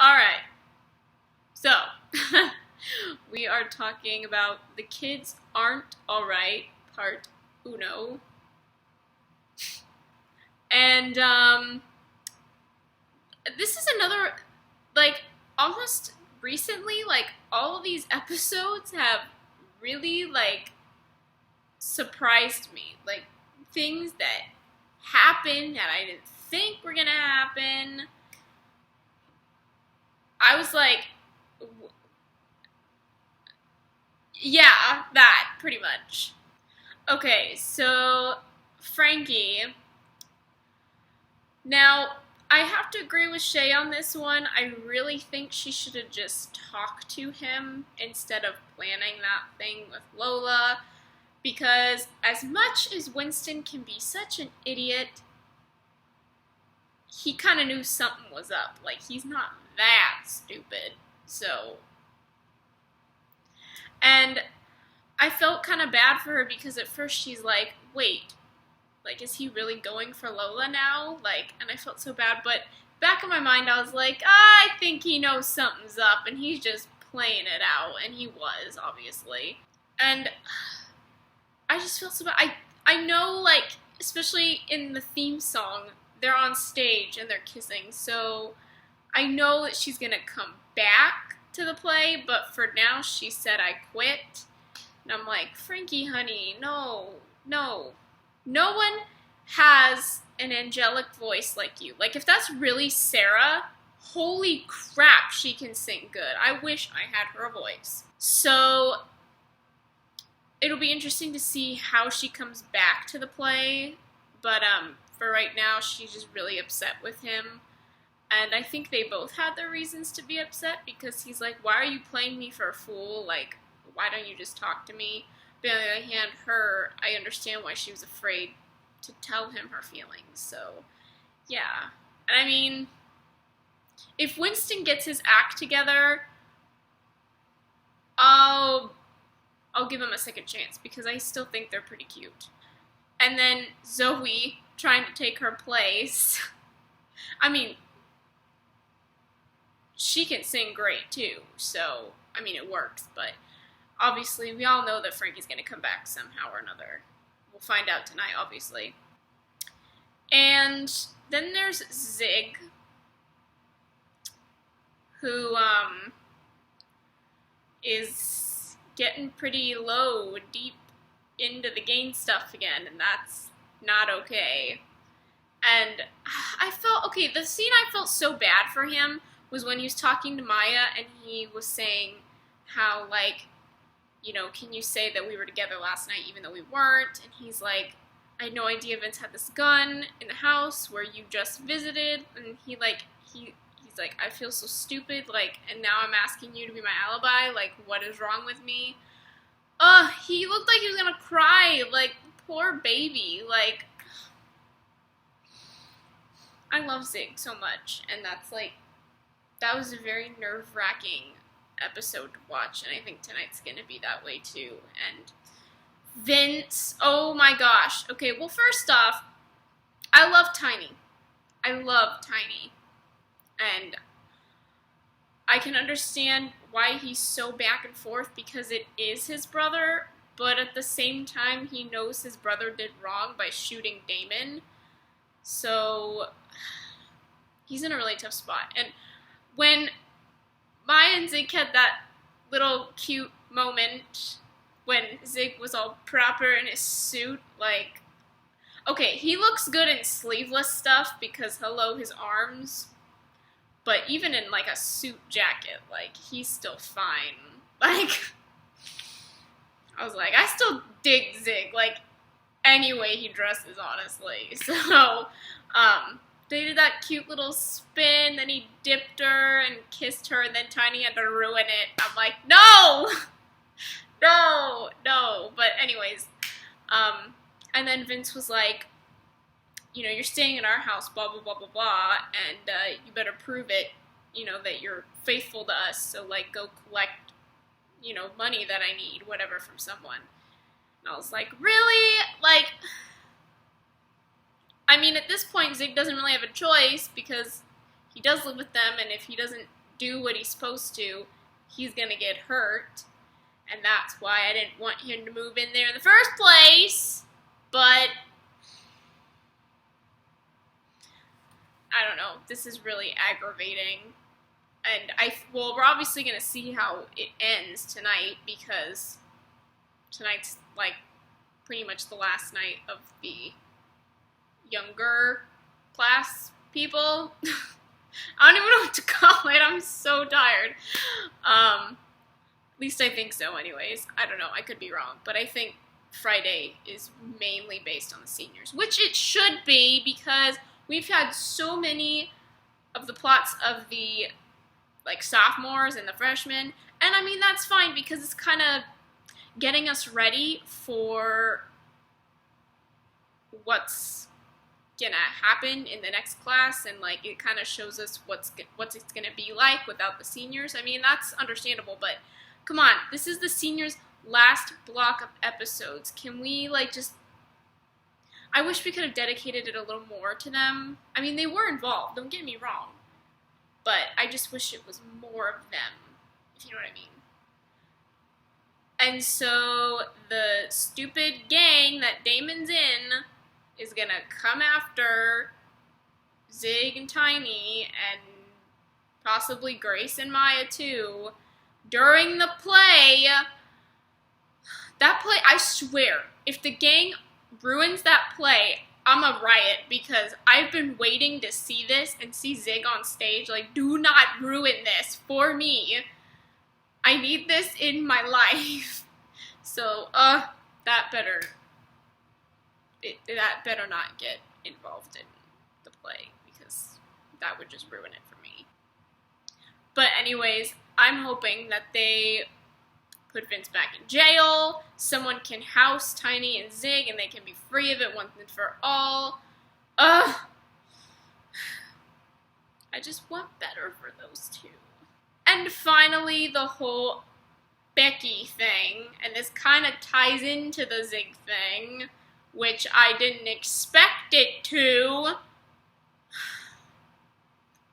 All right. So, we are talking about The Kids Aren't Alright, part uno. And, this is another, like, almost recently, like, all of these episodes have really, like, surprised me. Like, things that happened that I didn't think were gonna happen. I was like, yeah, that, pretty much. Okay, so Frankie. Now, I have to agree with Shay on this one. I really think she should have just talked to him instead of planning that thing with Lola. Because as much as Winston can be such an idiot, he kind of knew something was up. Like, he's not that stupid. So, and I felt kind of bad for her because at first she's like, wait, like, is he really going for Lola now? Like, and I felt so bad, but back in my mind I was like, I think he knows something's up and he's just playing it out, and he was, obviously. And I just feel so bad. I know, like, especially in the theme song, they're on stage and they're kissing, so I know that she's gonna come back to the play, but for now she said I quit. And I'm like, Frankie, honey, no. No one has an angelic voice like you. Like, if that's really Sarah, holy crap, she can sing good. I wish I had her voice. So, it'll be interesting to see how she comes back to the play, but for right now, she's just really upset with him. And I think they both had their reasons to be upset, because he's like, why are you playing me for a fool? Like, why don't you just talk to me? But on the other hand, I understand why she was afraid to tell him her feelings. So, yeah. And I mean, if Winston gets his act together, I'll give him a second chance, because I still think they're pretty cute. And then Zoe trying to take her place. I mean, she can sing great too, so, I mean, it works, but obviously we all know that Frankie's going to come back somehow or another. We'll find out tonight, obviously. And then there's Zig, who is getting pretty low, deep into the gain stuff again, and that's not okay. And I felt, okay, the scene I felt so bad for him was when he was talking to Maya, and he was saying how, like, you know, can you say that we were together last night even though we weren't? And he's like, I had no idea Vince had this gun in the house where you just visited. And he's like, I feel so stupid, like, and now I'm asking you to be my alibi, like, what is wrong with me? He looked like he was gonna cry, like, poor baby, like, I love Zig so much, and that was a very nerve-wracking episode to watch, and I think tonight's gonna be that way too. And Vince, oh my gosh. Okay, well, first off, I love Tiny. And I can understand why he's so back and forth, because it is his brother, but at the same time, he knows his brother did wrong by shooting Damon. So, he's in a really tough spot. And when Maya and Zig had that little cute moment when Zig was all proper in his suit, like, okay, he looks good in sleeveless stuff because, hello, his arms, but even in, like, a suit jacket, like, he's still fine. Like, I was like, I still dig Zig, like, any way he dresses, honestly. So, they did that cute little spin, then he dipped her and kissed her, and then Tiny had to ruin it. I'm like, no! No! But anyways, and then Vince was like, you know, you're staying in our house, blah, blah, blah, blah, blah, and you better prove it, you know, that you're faithful to us, so, like, go collect, you know, money that I need, whatever, from someone. And I was like, really? Like, I mean, at this point, Zig doesn't really have a choice, because he does live with them, and if he doesn't do what he's supposed to, he's gonna get hurt. And that's why I didn't want him to move in there in the first place. But I don't know. This is really aggravating. And well, we're obviously going to see how it ends tonight, because tonight's like pretty much the last night of the younger class people. I don't even know what to call it. I'm so tired. At least I think so anyways. I don't know. I could be wrong. But I think Friday is mainly based on the seniors, which it should be, because we've had so many of the plots of the like sophomores and the freshmen, and I mean that's fine because it's kind of getting us ready for what's gonna happen in the next class, and like it kind of shows us what's it's gonna be like without the seniors. I mean, that's understandable, but come on, this is the seniors' last block of episodes. Can we like just, I wish we could have dedicated it a little more to them. I mean, they were involved, don't get me wrong, but I just wish it was more of them, if you know what I mean. And so the stupid gang that Damon's in is gonna come after Zig and Tiny, and possibly Grace and Maya too, during the play. That play, I swear, if the gang ruins that play, I'm a riot, because I've been waiting to see this and see Zig on stage. Like, do not ruin this for me. I need this in my life. So, that better not get involved in the play, because that would just ruin it for me. But anyways, I'm hoping that they put Vince back in jail, someone can house Tiny and Zig, and they can be free of it once and for all. Ugh! I just want better for those two. And finally, the whole Becky thing, and this kind of ties into the Zig thing, which I didn't expect it to.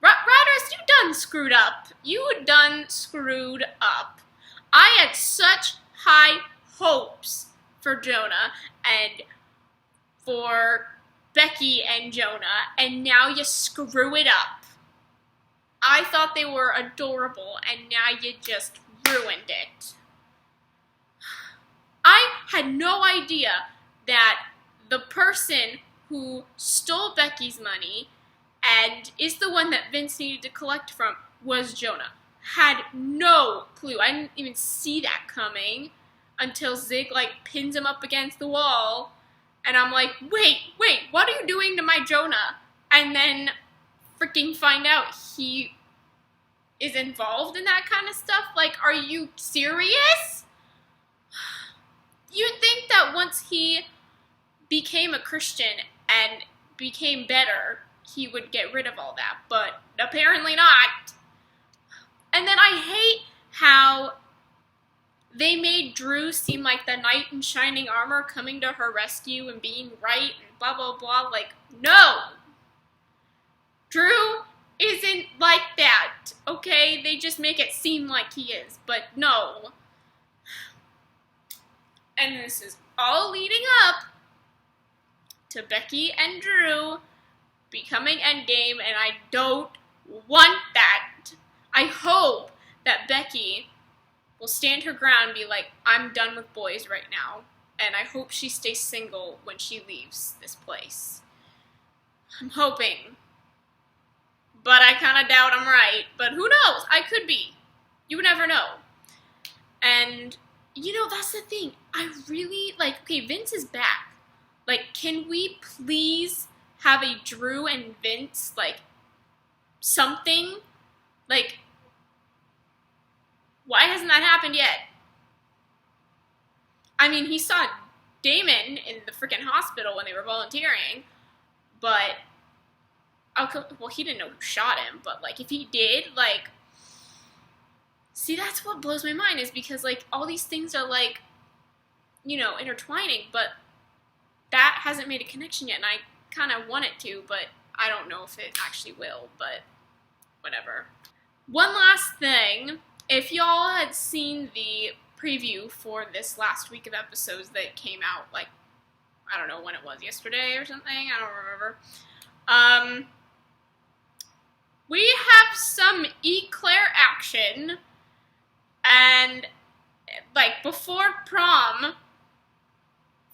Riders, you done screwed up. You done screwed up. I had such high hopes for Jonah and for Becky and Jonah, and now you screw it up. I thought they were adorable, and now you just ruined it. I had no idea that the person who stole Becky's money and is the one that Vince needed to collect from was Jonah. Had no clue. I didn't even see that coming until Zig like pins him up against the wall, and I'm like, wait, what are you doing to my Jonah? And then freaking find out he is involved in that kind of stuff. Like, are you serious? You'd think that once he became a Christian and became better, he would get rid of all that, but apparently not. And then I hate how they made Drew seem like the knight in shining armor coming to her rescue and being right and blah, blah, blah. Like, no! Drew isn't like that, okay? They just make it seem like he is, but no. And this is all leading up to Becky and Drew becoming Endgame, and I don't want that. I hope that Becky will stand her ground and be like, I'm done with boys right now, and I hope she stays single when she leaves this place. I'm hoping. But I kind of doubt I'm right. But who knows? I could be. You would never know. And, you know, that's the thing. I really, like, okay, Vince is back. Like, can we please have a Drew and Vince, like, something? Like, why hasn't that happened yet? I mean, he saw Damon in the freaking hospital when they were volunteering, but, well, he didn't know who shot him, but, like, if he did, like, see, that's what blows my mind, is because, like, all these things are, like, you know, intertwining, but that hasn't made a connection yet, and I kind of want it to, but I don't know if it actually will, but whatever. One last thing, if y'all had seen the preview for this last week of episodes that came out, like, I don't know when it was, yesterday or something, I don't remember. We have some Eclair action, and, like, before prom,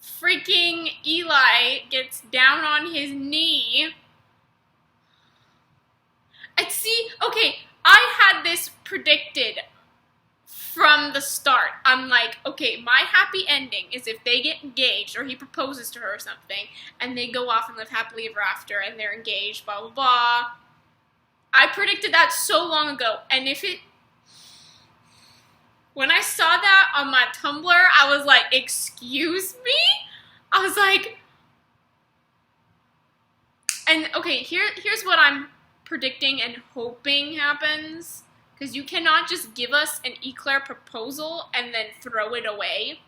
freaking Eli gets down on his knee. Okay, I had this predicted from the start. I'm like, okay, my happy ending is if they get engaged or he proposes to her or something and they go off and live happily ever after and they're engaged, blah, blah, blah. I predicted that so long ago, and when I saw that on my Tumblr, I was like, excuse me? I was like, and okay, here's what I'm predicting and hoping happens, because you cannot just give us an Eclair proposal and then throw it away.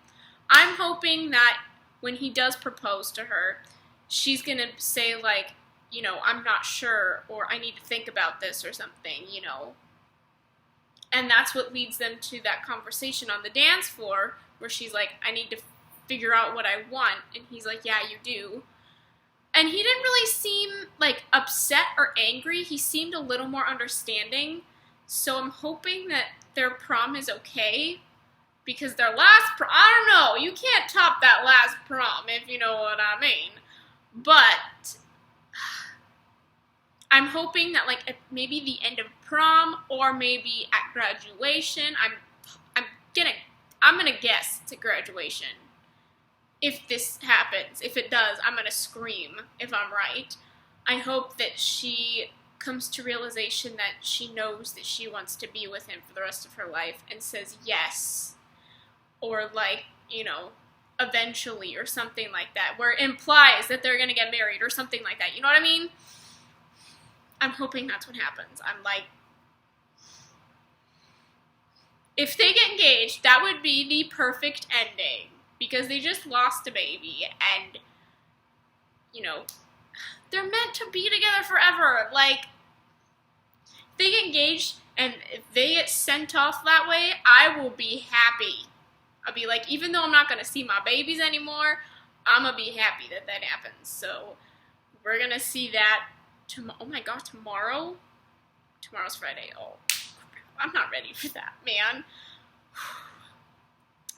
I'm hoping that when he does propose to her, she's gonna say, like, you know, I'm not sure, or I need to think about this or something, you know. And that's what leads them to that conversation on the dance floor where she's like, I need to figure out what I want. And he's like, yeah, you do. And he didn't really seem, like, upset or angry. He seemed a little more understanding. So I'm hoping that their prom is okay. Because their last prom, I don't know, you can't top that last prom, if you know what I mean. But I'm hoping that, like, at maybe the end of prom or maybe at graduation, I'm gonna guess to graduation. If this happens, if it does, I'm gonna scream if I'm right. I hope that she comes to realization that she knows that she wants to be with him for the rest of her life and says yes. Or, like, you know, eventually or something like that, where it implies that they're gonna get married or something like that. You know what I mean? I'm hoping that's what happens. I'm like, if they get engaged, that would be the perfect ending. Because they just lost a baby, and, you know, they're meant to be together forever. Like, if they get engaged, and if they get sent off that way, I will be happy. I'll be like, even though I'm not going to see my babies anymore, I'm going to be happy that that happens. So, we're going to see that oh my god, tomorrow? Tomorrow's Friday. Oh, I'm not ready for that, man.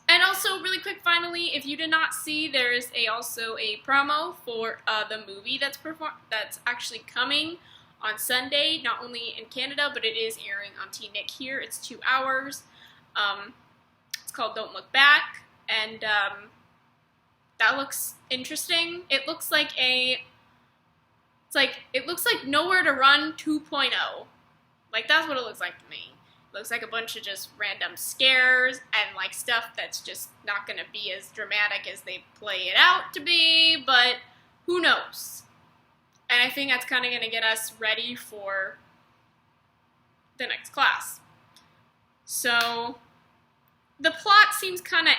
And also, really quick, finally, if you did not see, there is also a promo for the movie that's actually coming on Sunday, not only in Canada, but it is airing on T-Nick here. It's 2 hours. It's called Don't Look Back, and that looks interesting. It looks like Nowhere to Run 2.0. Like, that's what it looks like to me. Looks like a bunch of just random scares and, like, stuff that's just not going to be as dramatic as they play it out to be, but who knows? And I think that's kind of going to get us ready for the next class. So, the plot seems kind of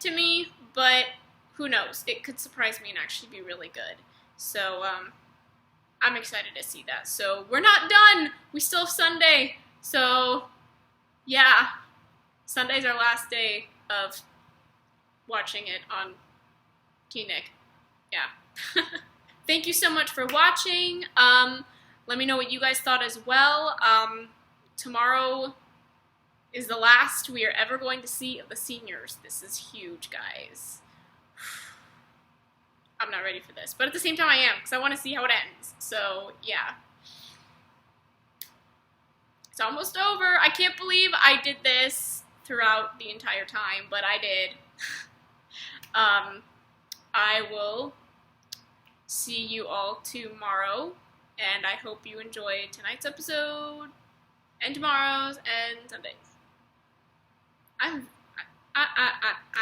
to me, but who knows? It could surprise me and actually be really good. So, I'm excited to see that. So, we're not done! We still have Sunday, so yeah, Sunday's our last day of watching it on T-Nick. Yeah. Thank you so much for watching. Let me know what you guys thought as well. Tomorrow is the last we are ever going to see of the seniors. This is huge, guys. I'm not ready for this, but at the same time I am, because I want to see how it ends. So, yeah. It's almost over. I can't believe I did this throughout the entire time, but I did. I will see you all tomorrow, and I hope you enjoyed tonight's episode, and tomorrow's, and Sunday's. I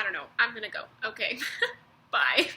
don't know. I'm gonna go. Okay. Bye.